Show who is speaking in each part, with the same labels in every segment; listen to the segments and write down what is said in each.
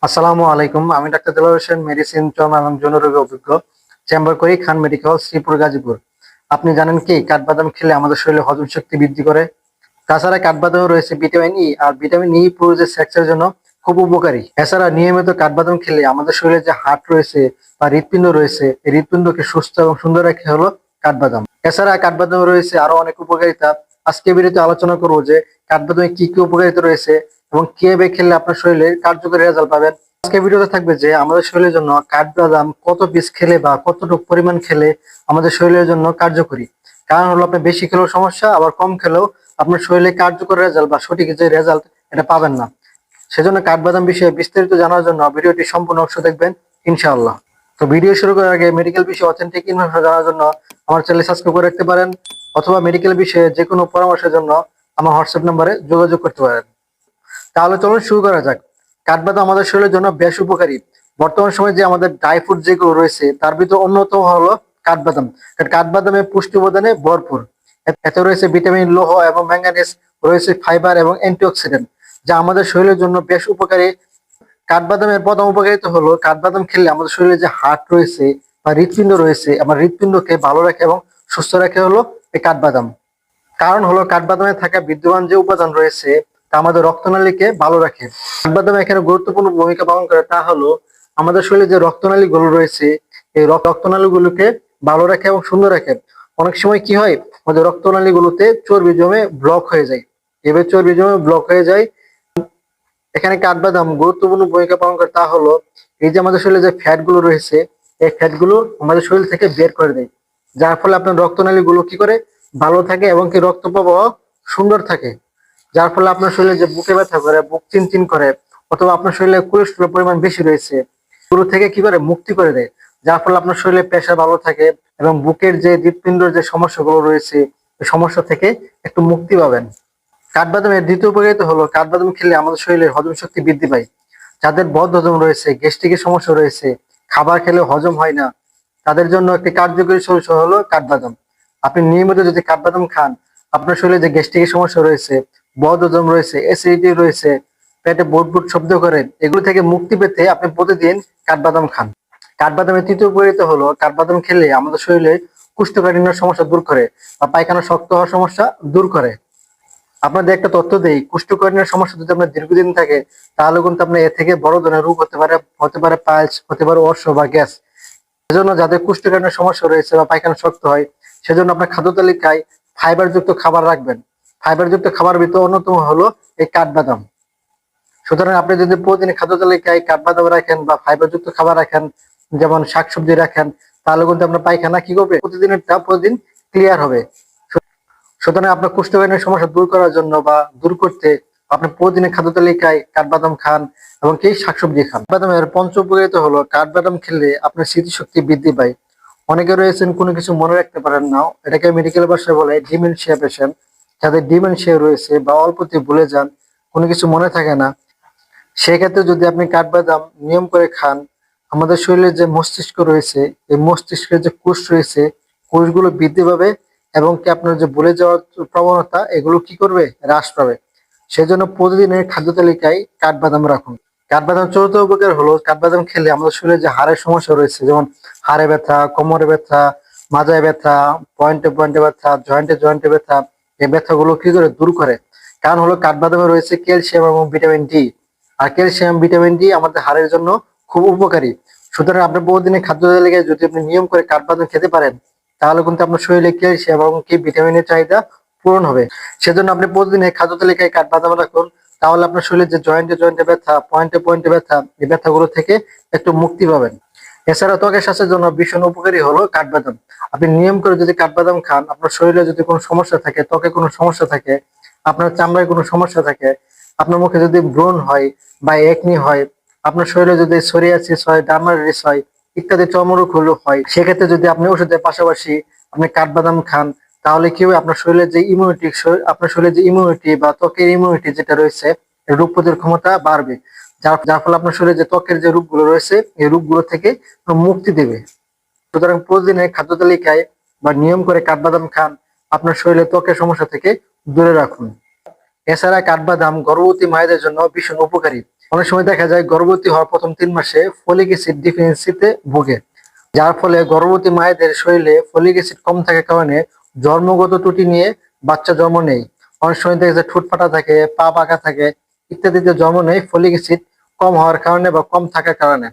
Speaker 1: আসসালামু আলাইকুম। আমি doctor Delwar Hossain, medicine, trauma এবং যৌনরোগে অভিজ্ঞ। চেম্বার করি খান মেডিকেল, শ্রীপুর, গাজীপুর। আপনি জানেন কি কাঠবাদাম খেলে আমাদের শরীরে হজম শক্তি বৃদ্ধি করে? তাছাড়া কাঠবাদামে রয়েছে ভিটামিন ই, আর ভিটামিন ই পুরো যে সেক্সের জন্য খুব উপকারী। এছাড়া নিয়মিত কাঠবাদাম খেলে আমাদের শরীরে যে হার্ট রয়েছে বা হৃৎপিণ্ড রয়েছে, এই হৃৎপিণ্ডকে সুস্থ এবং সুন্দর রাখে হলো কাঠবাদাম। এছাড়া কাঠবাদামে রয়েছে আরো অনেক উপকারিতা। আজকে ভিডিওতে আলোচনা করবো যে কাঠবাদামে কি কি উপকারিতা রয়েছে এবং কিভাবে খেলে আপনার শরীরে কার্যকরী রেজাল্ট পাবেন। আজকে ভিডিওতে থাকবে যে আমাদের শরীরের জন্য কাঠবাদাম কত পিস খেলে বা কতটুকু পরিমাণ খেলে আমাদের শরীরের জন্য কার্যকরী। কারণ হলো আপনি বেশি খেলেও সমস্যা, আবার কম খেলেও আপনার শরীরে কার্যকর রেজাল্ট বা সঠিক যে রেজাল্ট এটা পাবেন না। সেজন্য কাঠবাদাম বিষয়ে বিস্তারিত জানার জন্য ভিডিওটি সম্পূর্ণ অংশ দেখবেন ইনশাআল্লাহ। তো ভিডিও শুরু করার আগে মেডিকেল বিষয়ে অথেন্টিক ইনফরমেশন জানার জন্য আমার চ্যানেল সাবস্ক্রাইব করে রাখতে পারেন, অথবা মেডিকেল বিষয়ে যে কোনো পরামর্শের জন্য আমার হোয়াটসঅ্যাপ নম্বরে যোগাযোগ করতে পারেন। তাহলে চলুন শুরু করা যাক। কাঠবাদাম আমাদের শরীরের জন্য বেশ উপকারী। বর্তমান সময়ে যে আমাদের ড্রাই ফ্রুট যেগুলো রয়েছে তার ভিতর অন্যতম হলো কাঠবাদাম। কারণ কাঠবাদামে পুষ্টি উপাদানে ভরপুর। এতে রয়েছে ভিটামিন, লৌহ এবং ম্যাঙ্গানিজ, রয়েছে ফাইবার এবং অ্যান্টিঅক্সিডেন্ট, যা আমাদের শরীরের জন্য বেশ উপকারী। কাঠবাদামের প্রথম উপকারিতা হলো কাঠবাদাম খেলে আমাদের শরীরে যে হার্ট রয়েছে বা হৃৎপিণ্ড রয়েছে, আমার হৃৎপিণ্ডকে ভালো রাখে এবং সুস্থ রাখে হলো এই কাঠবাদাম। কারণ হলো কাঠবাদামে থাকা বিদ্যমান যে উপাদান রয়েছে তা আমাদের রক্তনালীকে ভালো রাখে। কাঠবাদাম এখানে গুরুত্বপূর্ণ ভূমিকা পালন করে, তা হলো আমাদের শরীরে যে রক্তনালী গুলো রয়েছে এই রক্তনালী গুলোকে ভালো রাখে এবং সুন্দর রাখে। অনেক সময় কি হয়, আমাদের রক্তনালী গুলোতে চর্বি জমে ব্লক হয়ে যায়। এবার চর্বি জমে ব্লক হয়ে যায়, এখানে কাঠবাদাম গুরুত্বপূর্ণ ভূমিকা পালন করে। তা হলো এই যে আমাদের শরীরে যে ফ্যাট গুলো রয়েছে এই ফ্যাট গুলো আমাদের শরীর থেকে বের করে দেয়, যার ফলে আপনার রক্তনালী গুলো কি করে ভালো থাকে এবং কি রক্ত প্রবাহ সুন্দর থাকে। যার ফলে আপনার শরীরে যে বুকে ব্যথা করে, বুক চিনচিন করে, অথবা আপনার শরীরে কোলেস্ট্রলের পরিমাণ বেশি রয়েছে, এগুলো থেকে কি করে মুক্তি করে দেয়। যার ফলে আপনার শরীরে প্রেশার ভালো থাকে এবং বুকের যে হৃৎপিণ্ডের যে সমস্যাগুলো রয়েছে এই সমস্যা থেকে একটু মুক্তি পাবেন। কাঠবাদামের দ্বিতীয় উপকারিতা হলো কাঠবাদাম খেলে আমাদের শরীরের হজম শক্তি বৃদ্ধি পায়। যাদের বদ হজম রয়েছে, গ্যাস্ট্রিকের সমস্যা রয়েছে, খাবার খেলে হজম হয় না, তাদের জন্য একটি কার্যকরী সলিউশন হলো কাঠবাদাম। আপনি নিয়মিত যদি কাঠবাদাম খান, আপনার শরীরে যে গ্যাস্ট্রিকের সমস্যা রয়েছে, বদ হজম রয়েছে, অ্যাসিডিটি রয়েছে, পেটে বুট বুট শব্দ করে, এগুলো থেকে মুক্তি পেতে আপনি প্রতিদিন কাঠবাদাম খান। কাঠবাদামের তৃতীয় উপকারিতা হলো কাঠবাদাম খেলে আমাদের শরীরে কোষ্ঠকাঠিন্যের সমস্যা দূর করে বা পায়খানা শক্ত হওয়ার সমস্যা দূর করে। আপনাদের একটা তথ্য দেই, কোষ্ঠকাঠিন্যের সমস্যা যদি আপনার দীর্ঘদিন থাকে তাহলে কিন্তু আপনার এ থেকে বড় ধরনের রোগ হতে পারে পাইলস, হতে পারে অর্শ বা গ্যাস। সেজন্য যাদের কোষ্ঠকাঠিন্যের সমস্যা রয়েছে বা পায়খানা শক্ত হয়, সেজন্য আপনার খাদ্য তালিকায় ফাইবার যুক্ত খাবার রাখবেন। ফাইবার যুক্ত খাবার ভিতরে অন্যতম হলো এই কাঠবাদাম। সুতরাং আপনি যদি প্রতিদিন খাদ্য তালিকায় কাঠবাদাম রাখেন বা ফাইবার যুক্ত খাবার রাখেন, যেমন শাকসবজি রাখেন, তাহলে কিন্তু আপনার পায়খানা কি করবে, প্রতিদিন ক্লিয়ার হবে। সুতরাং আপনার কোষ্ঠকাঠিন্যের সমস্যা দূর করার জন্য বা দূর করতে আপনি প্রতিদিনের খাদ্য তালিকায় কাঠবাদাম খান এবং কি শাকসবজি খান। কাঠবাদামের পঞ্চম উপকারিতা হলো কাঠবাদাম খেলে আপনার স্মৃতিশক্তি বৃদ্ধি পায়। অনেকে রয়েছেন কোনো কিছু মনে রাখতে পারেন না, এটাকে মেডিকেল ভাষায় বলে ডিমেনশিয়া পেশেন্ট। যাদের ডিমেনশিয়া রয়েছে বা অল্পতে ভুলে যান, কোনো কিছু মনে থাকে না, সেক্ষেত্রে যদি আপনি কাঠবাদাম নিয়ম করে খান, আমাদের শরীরে যে মস্তিষ্ক রয়েছে এই মস্তিষ্কের যে কোষ রয়েছে, কোষগুলো বৃদ্ধি পাবে এবং কি আপনার যে ভুলে যাওয়ার প্রবণতা এগুলো কি করবে, হ্রাস পাবে। সেজন্য প্রতিদিনের খাদ্য তালিকায় কাঠবাদাম রাখুন। কাঠবাদাম চতুর্থ উপকার হলো কাঠবাদাম খেলে আমাদের শরীরে যে হাড়ের সমস্যা রয়েছে, যেমন হাড়ে ব্যথা, কোমরে ব্যথা, মাজায় ব্যথা, পয়েন্টে পয়েন্টে ব্যথা, জয়েন্টে জয়েন্টে ব্যথা, এই ব্যথাগুলো কি করে দূর করে। কারণ হলো কাঠবাদামে রয়েছে ক্যালসিয়াম এবং ভিটামিন ডি, আর ক্যালসিয়াম ভিটামিন ডি আমাদের হাড়ের জন্য খুব উপকারী। সুতরাং আপনার প্রতিদিনের খাদ্য তালিকায় যদি আপনি নিয়ম করে কাঠবাদাম খেতে পারেন, তাহলে কিন্তু আপনার শরীরে ক্যালসিয়াম এবং কি ভিটামিনের চাহিদা পূরণ হবে। সেজন্য আপনি প্রতিদিনের খাদ্য তালিকায় কাঠবাদাম রাখুন, তাহলে আপনার শরীরে যে জয়েন্টে জয়েন্টে ব্যথা, পয়েন্টে পয়েন্টে ব্যথা, এই ব্যথাগুলো থেকে একটু মুক্তি পাবেন। এছাড়া ত্বকের স্বাস্থ্যের জন্য ভীষণ উপকারী হলো কাঠবাদাম। আপনি নিয়ম করে যদি কাঠবাদাম খান, আপনার শরীরে যদি কোনো সমস্যা থাকে, ত্বকে কোনো সমস্যা থাকে, আপনার চামড়ায় কোনো সমস্যা থাকে, আপনার মুখে যদি ব্রণ হয় বা একনি হয়, আপনার শরীরে যদি সোরিয়াসিস হয়, ডার্মাটাইটিস হয়, ইত্যাদি চর্মরোগ হলো হয়, সেক্ষেত্রে যদি আপনি ওষুধের পাশাপাশি আপনি কাঠবাদাম খান, তাহলে কি হবে, আপনার শরীরে যে ইমিউনিটি বা ত্বকের ইমিউনিটি যেটা রয়েছে, এই রোগ প্রতিরোধ ক্ষমতা বাড়বে। যার ফলে আপনার শরীরে যে ত্বকের যে রোগগুলো রয়েছে এই রোগগুলো থেকে মুক্তি দেবে। সুতরাং প্রতিদিনের খাদ্য তালিকায় বা নিয়ম করে কাঠবাদাম খান, আপনার শরীরে ত্বকের সমস্যা থেকে দূরে রাখুন। এছাড়া কাঠবাদাম গর্ভবতী মায়েদের জন্য ভীষণ উপকারী। অনেক সময় দেখা যায় গর্ভবতী হওয়ার প্রথম 3 মাসে ফলিক অ্যাসিড ডিফিসিয়েন্সিতে ভোগে, যার ফলে গর্ভবতী মায়েদের শরীরে ফলিক অ্যাসিড কম থাকার কারণে জন্মগত ত্রুটি নিয়ে বাচ্চা জন্ম নেয়। অনেক সময় দেখা যায় ঠোঁট ফাটা থাকে, পা বাঁকা থাকে ইত্যাদিতে জন্ম নেয় ফলিক অ্যাসিড কম হওয়ার কারণে বা কম থাকার কারণে।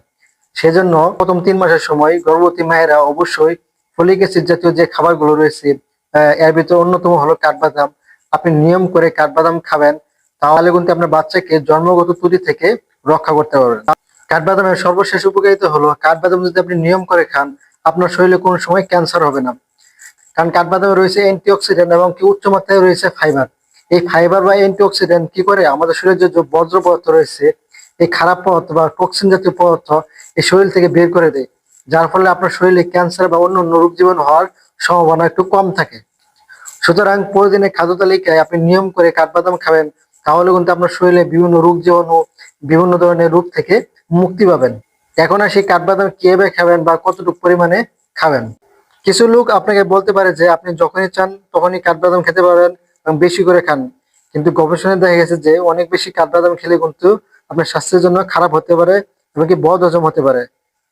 Speaker 1: সেজন্য প্রথম 3 মাসের সময় গর্ভবতী মায়েরা অবশ্যই ফলিক অ্যাসিড জাতীয় যে খাবারগুলো রয়েছে, এর ভিতরে অন্যতম হলো কাঠবাদাম। আপনি নিয়ম করে কাঠবাদাম খাবেন, তাহলে কিন্তু আপনার বাচ্চাকে জন্মগত ত্রুটি থেকে রক্ষা করতে পারবেন। কাঠবাদামের সর্বশেষ উপকারিতা হলো, কাঠবাদাম যদি আপনি নিয়ম করে খান, আপনার শরীরে কোনো সময় ক্যান্সার হবে না। কারণ কাঠবাদামে রয়েছে অ্যান্টিঅক্সিডেন্ট এবং কি উচ্চ মাত্রায় রয়েছে ফাইবার। এই ফাইবার বা অ্যান্টিঅক্সিডেন্ট কি করে আমাদের শরীরে যে বর্জ্য পদার্থ রয়েছে, এই খারাপ পদার্থ বা টক্সিন জাতীয় পদার্থ এই শরীর থেকে বের করে দেয়, যার ফলে আপনার শরীরে ক্যান্সার বা অন্য রোগ জীবাণু হওয়ার সম্ভাবনা একটু কম থাকে। সুতরাং প্রতিদিনের খাদ্য তালিকায় আপনি নিয়ম করে কাঠবাদাম খাবেন, তাহলে কিন্তু আপনার শরীরে বিভিন্ন রোগ জীবাণু, বিভিন্ন ধরনের রোগ থেকে মুক্তি পাবেন। এখন আর সেই কাঠবাদাম কিভাবে খাবেন বা কতটুকু পরিমাণে খাবেন। কিছু লোক আপনাকে বলতে পারে যে আপনি যখনই চান তখনই কাঠবাদাম খেতে পারেন এবং বেশি করে খান, কিন্তু গবেষণায় দেখা গেছে যে অনেক বেশি কাঠবাদাম খেলে কিন্তু আপনার স্বাস্থ্যের জন্য খারাপ হতে পারে এবং কি বদ হজম হতে পারে।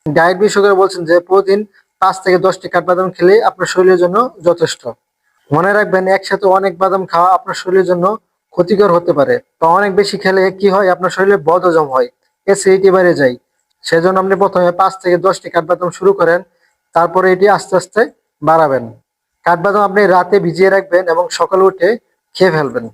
Speaker 1: ডায়েট বিশেষজ্ঞরা বলছেন যে প্রতিদিন 5 থেকে 10টি কাঠবাদাম খেলে আপনার শরীরের জন্য যথেষ্ট। মনে রাখবেন, একসাথে অনেক বাদাম খাওয়া আপনার শরীরের জন্য ক্ষতিকর হতে পারে, বা অনেক বেশি খেলে কি হয় আপনার শরীরে বদ হজম হয়, অ্যাসিডিটি বেড়ে যায়। সেজন্য আপনি প্রথমে 5 থেকে 10টি কাঠবাদাম শুরু করেন, তারপরে এটি আস্তে আস্তে বাড়াবেন। কাঠবাদাম আপনি রাতে ভিজিয়ে রাখবেন এবং সকালে উঠে খেয়ে ফেলবেন।